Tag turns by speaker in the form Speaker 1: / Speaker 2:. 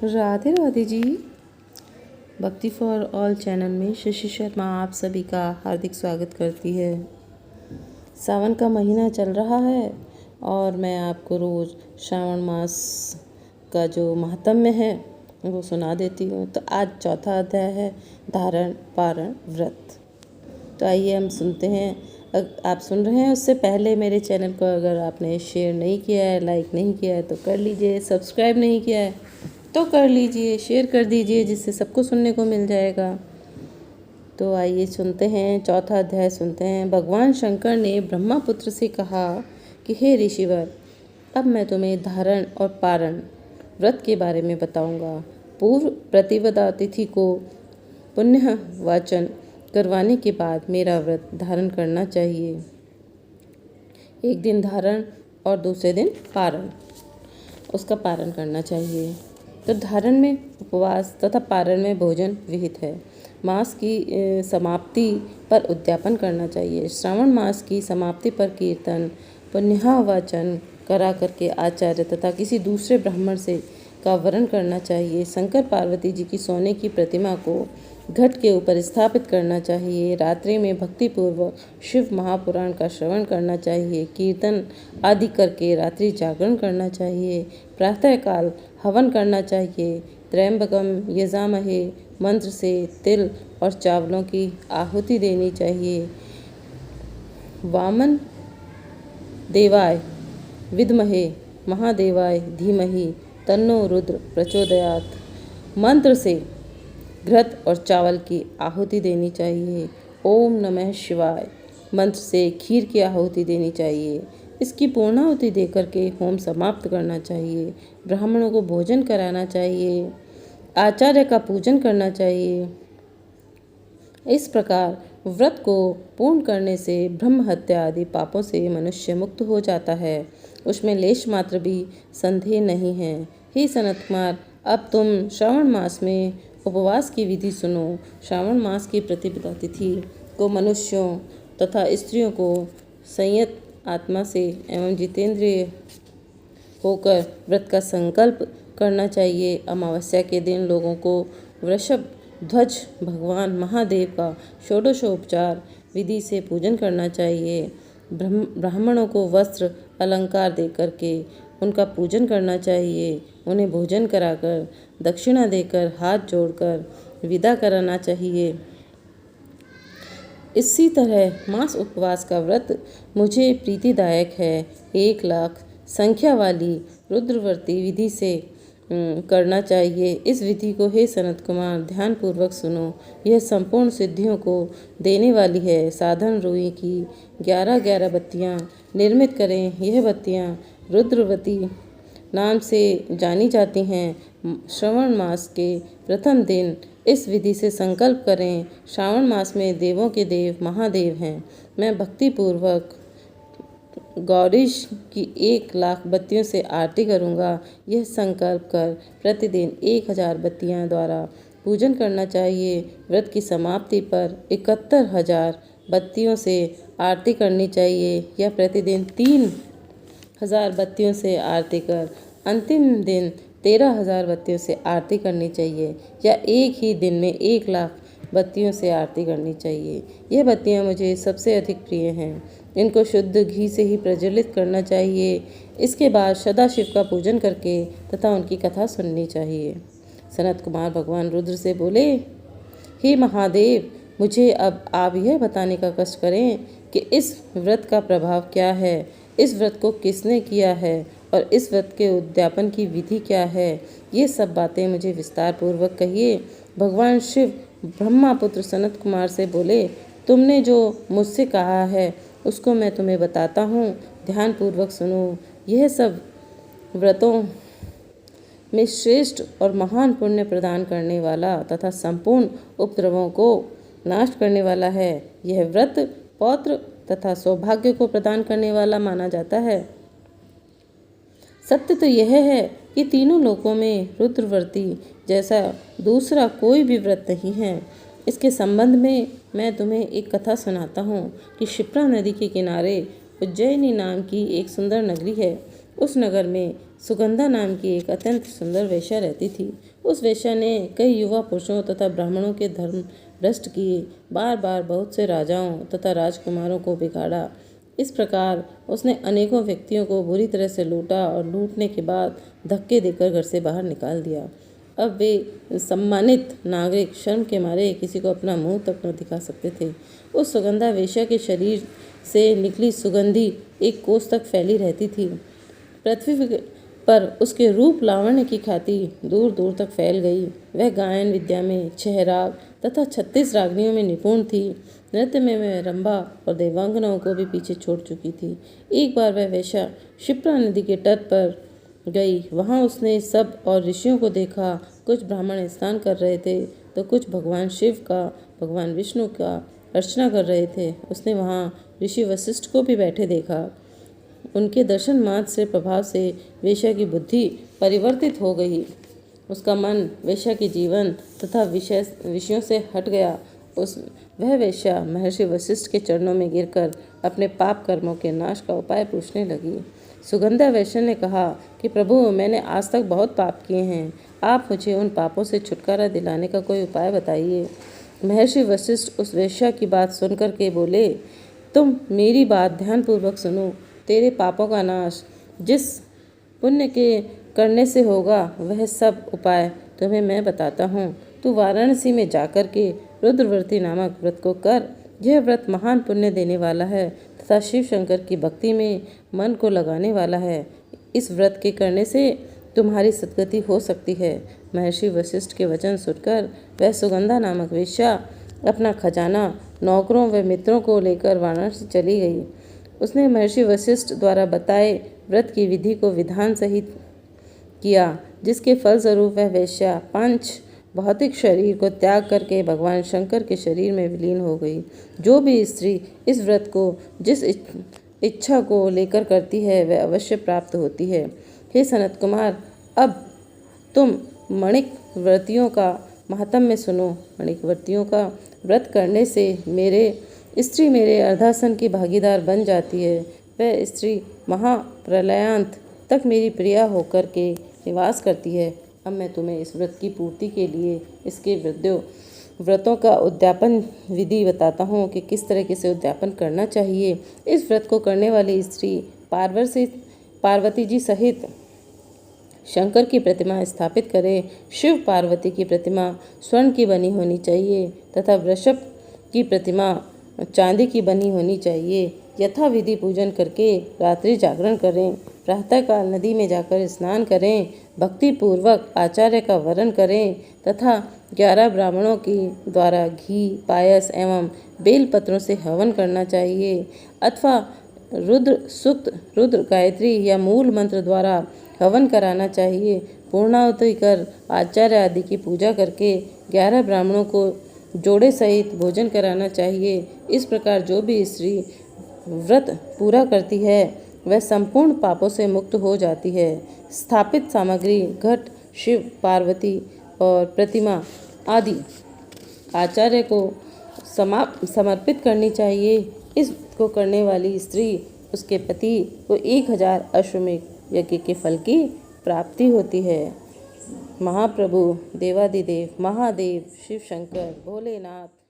Speaker 1: राधे राधे जी। भक्ति for all channel में शशि शर्मा आप सभी का हार्दिक स्वागत करती है। सावन का महीना चल रहा है और मैं आपको रोज़ श्रावण मास का जो महात्म्य है वो सुना देती हूँ। तो आज चौथा अध्याय है धारण पारण व्रत। तो आइए हम सुनते हैं। आप सुन रहे हैं उससे पहले मेरे चैनल को अगर आपने शेयर नहीं किया है, लाइक नहीं किया है तो कर लीजिए, सब्सक्राइब नहीं किया है तो कर लीजिए, शेयर कर दीजिए, जिससे सबको सुनने को मिल जाएगा। तो आइए सुनते हैं, चौथा अध्याय सुनते हैं। भगवान शंकर ने ब्रह्मापुत्र से कहा कि हे ऋषिवर, अब मैं तुम्हें धारण और पारण व्रत के बारे में बताऊंगा। पूर्व प्रतिपदा तिथि को पुण्य वाचन करवाने के बाद मेरा व्रत धारण करना चाहिए। एक दिन धारण और दूसरे दिन पारण, उसका पारण करना चाहिए। तो धारण में उपवास तथा पारण में भोजन विहित है। मास की समाप्ति पर उद्यापन करना चाहिए। श्रावण मास की समाप्ति पर कीर्तन पुण्याहवाचन करा करके आचार्य तथा किसी दूसरे ब्राह्मण से का वरण करना चाहिए। शंकर पार्वती जी की सोने की प्रतिमा को घट के ऊपर स्थापित करना चाहिए। रात्रि में भक्तिपूर्वक शिव महापुराण का श्रवण करना चाहिए। कीर्तन आदि करके रात्रि जागरण करना चाहिए। प्रातःकाल हवन करना चाहिए। त्र्यंबकम यजामहे मंत्र से तिल और चावलों की आहुति देनी चाहिए। वामन देवाय विद्महे महादेवाय धीमहि तन्नो रुद्र प्रचोदयात् मंत्र से घृत और चावल की आहुति देनी चाहिए। ओम नमः शिवाय मंत्र से खीर की आहुति देनी चाहिए। इसकी पूर्णाहुति देकर के होम समाप्त करना चाहिए। ब्राह्मणों को भोजन कराना चाहिए। आचार्य का पूजन करना चाहिए। इस प्रकार व्रत को पूर्ण करने से ब्रह्म हत्या आदि पापों से मनुष्य मुक्त हो जाता है। उसमें लेश मात्र भी संदेह नहीं है। हे सनत कुमार, अब तुम श्रावण मास में उपवास की विधि सुनो। श्रावण मास की प्रतिपदा तिथि को मनुष्यों तथा स्त्रियों को संयत आत्मा से एवं जितेंद्रिय होकर व्रत का संकल्प करना चाहिए। अमावस्या के दिन लोगों को वृषभ ध्वज भगवान महादेव का षोडशोपचार विधि से पूजन करना चाहिए। ब्राह्मणों को वस्त्र अलंकार दे करके उनका पूजन करना चाहिए। उन्हें भोजन कराकर दक्षिणा देकर हाथ जोड़कर विदा कराना चाहिए। इसी तरह मास उपवास का व्रत मुझे प्रीतिदायक है। 1,00,000 संख्या वाली रुद्रव्रती विधि से करना चाहिए। इस विधि को हे सनत कुमार ध्यान पूर्वक सुनो। यह संपूर्ण सिद्धियों को देने वाली है। साधन रुई की 11 बत्तियां निर्मित करें। यह बत्तियां रुद्रवती नाम से जानी जाती हैं। श्रावण मास के प्रथम दिन इस विधि से संकल्प करें। श्रावण मास में देवों के देव महादेव हैं। मैं भक्तिपूर्वक गौरीश की 1,00,000 बत्तियों से आरती करूँगा। यह संकल्प कर प्रतिदिन 1,000 बत्तियां द्वारा पूजन करना चाहिए। व्रत की समाप्ति पर 71,000 बत्तियों से आरती करनी चाहिए या प्रतिदिन 3,000 बत्तियों से आरती कर अंतिम दिन 13,000 बत्तियों से आरती करनी चाहिए या एक ही दिन में 1,00,000 बत्तियों से आरती करनी चाहिए। यह बत्तियां मुझे सबसे अधिक प्रिय हैं। इनको शुद्ध घी से ही प्रज्वलित करना चाहिए। इसके बाद सदाशिव का पूजन करके तथा उनकी कथा सुननी चाहिए। सनत कुमार भगवान रुद्र से बोले, हे महादेव, मुझे अब आप यह बताने का कष्ट करें कि इस व्रत का प्रभाव क्या है, इस व्रत को किसने किया है और इस व्रत के उद्यापन की विधि क्या है। ये सब बातें मुझे विस्तार पूर्वक कहिए। भगवान शिव ब्रह्मापुत्र सनत कुमार से बोले, तुमने जो मुझसे कहा है उसको मैं तुम्हें बताता हूँ, ध्यान पूर्वक सुनो। यह सब व्रतों में श्रेष्ठ और महान पुण्य प्रदान करने वाला तथा संपूर्ण उपद्रवों को नाश करने वाला है। यह व्रत पौत्र तथा सौभाग्य को प्रदान करने वाला माना जाता है। सत्य तो यह है कि तीनों लोकों में रुद्रव्रती जैसा दूसरा कोई भी व्रत नहीं है। इसके संबंध में मैं तुम्हें एक कथा सुनाता हूँ कि क्षिप्रा नदी के किनारे उज्जैनी नाम की एक सुंदर नगरी है। उस नगर में सुगंधा नाम की एक अत्यंत सुंदर वेश्या रहती थी। उस वेश्या ने कई युवा पुरुषों तथा ब्राह्मणों के धर्म भ्रष्ट किए, बार बार बहुत से राजाओं तथा राजकुमारों को बिगाड़ा। इस प्रकार उसने अनेकों व्यक्तियों को बुरी तरह से लूटा और लूटने के बाद धक्के देकर घर से बाहर निकाल दिया। अब वे सम्मानित नागरिक शर्म के मारे किसी को अपना मुंह तक न दिखा सकते थे। उस सुगंधा वेश्या के शरीर से निकली सुगंधी एक कोस तक फैली रहती थी। पृथ्वी पर उसके रूप लावण्य की ख्याति दूर दूर तक फैल गई। वह गायन विद्या में 6 राग तथा 36 रागनियों में निपुण थी। नृत्य में वह रंभा और देवांगनाओं को भी पीछे छोड़ चुकी थी। एक बार वह वेश्या क्षिप्रा नदी के तट पर गई। वहां उसने सब और ऋषियों को देखा। कुछ ब्राह्मण स्नान कर रहे थे तो कुछ भगवान शिव का, भगवान विष्णु का अर्चना कर रहे थे। उसने वहां ऋषि वशिष्ठ को भी बैठे देखा। उनके दर्शन मात्र से प्रभाव से वेश्या की बुद्धि परिवर्तित हो गई। उसका मन वेश्या के जीवन तथा विषयों से हट गया। वह वेश्या महर्षि वशिष्ठ के चरणों में गिरकर अपने पाप कर्मों के नाश का उपाय पूछने लगी। सुगंधा वेश्या ने कहा कि प्रभु, मैंने आज तक बहुत पाप किए हैं। आप मुझे उन पापों से छुटकारा दिलाने का कोई उपाय बताइए। महर्षि वशिष्ठ उस वेश्या की बात सुनकर के बोले, तुम मेरी बात ध्यानपूर्वक सुनो। तेरे पापों का नाश जिस पुण्य के करने से होगा, वह सब उपाय तुम्हें मैं बताता हूँ। तू वाराणसी में जाकर के रुद्रव्रती नामक व्रत को कर। यह व्रत महान पुण्य देने वाला है तथा शिव शंकर की भक्ति में मन को लगाने वाला है। इस व्रत के करने से तुम्हारी सद्गति हो सकती है। महर्षि वशिष्ठ के वचन सुनकर वह सुगंधा नामक वेश्या अपना खजाना, नौकरों व मित्रों को लेकर वाराणसी चली गई। उसने महर्षि वशिष्ठ द्वारा बताए व्रत की विधि को विधान सहित किया, जिसके फलस्वरूप वह वेश्या पंच भौतिक शरीर को त्याग करके भगवान शंकर के शरीर में विलीन हो गई। जो भी स्त्री इस व्रत को जिस इच्छा को लेकर करती है, वह अवश्य प्राप्त होती है। हे सनत कुमार, अब तुम मणिक व्रतियों का महात्म्य सुनो। मणिक व्रतियों का व्रत करने से स्त्री मेरे अर्धासन की भागीदार बन जाती है। वह स्त्री महाप्रलयांत तक मेरी प्रिया होकर के निवास करती है। अब मैं तुम्हें इस व्रत की पूर्ति के लिए इसके व्रतों का उद्यापन विधि बताता हूँ कि किस तरीके से उद्यापन करना चाहिए। इस व्रत को करने वाली स्त्री पार्वती जी सहित शंकर की प्रतिमा स्थापित करे। शिव पार्वती की प्रतिमा स्वर्ण की बनी होनी चाहिए तथा वृषभ की प्रतिमा चांदी की बनी होनी चाहिए। यथाविधि पूजन करके रात्रि जागरण करें। प्रातःकाल नदी में जाकर स्नान करें। भक्ति पूर्वक आचार्य का वरण करें तथा 11 ब्राह्मणों की द्वारा घी, पायस एवं बेलपत्रों से हवन करना चाहिए अथवा रुद्र सूक्त, रुद्र गायत्री या मूल मंत्र द्वारा हवन कराना चाहिए। पूर्णाहुति कर आचार्य आदि की पूजा करके 11 ब्राह्मणों को जोड़े सहित भोजन कराना चाहिए। इस प्रकार जो भी स्त्री व्रत पूरा करती है, वह संपूर्ण पापों से मुक्त हो जाती है। स्थापित सामग्री घट, शिव, पार्वती और प्रतिमा आदि आचार्य को समर्पित करनी चाहिए। इसको करने वाली स्त्री उसके पति को 1000 अश्वमेध यज्ञ के फल की प्राप्ति होती है। महाप्रभु देवादिदेव महादेव शिव शंकर भोलेनाथ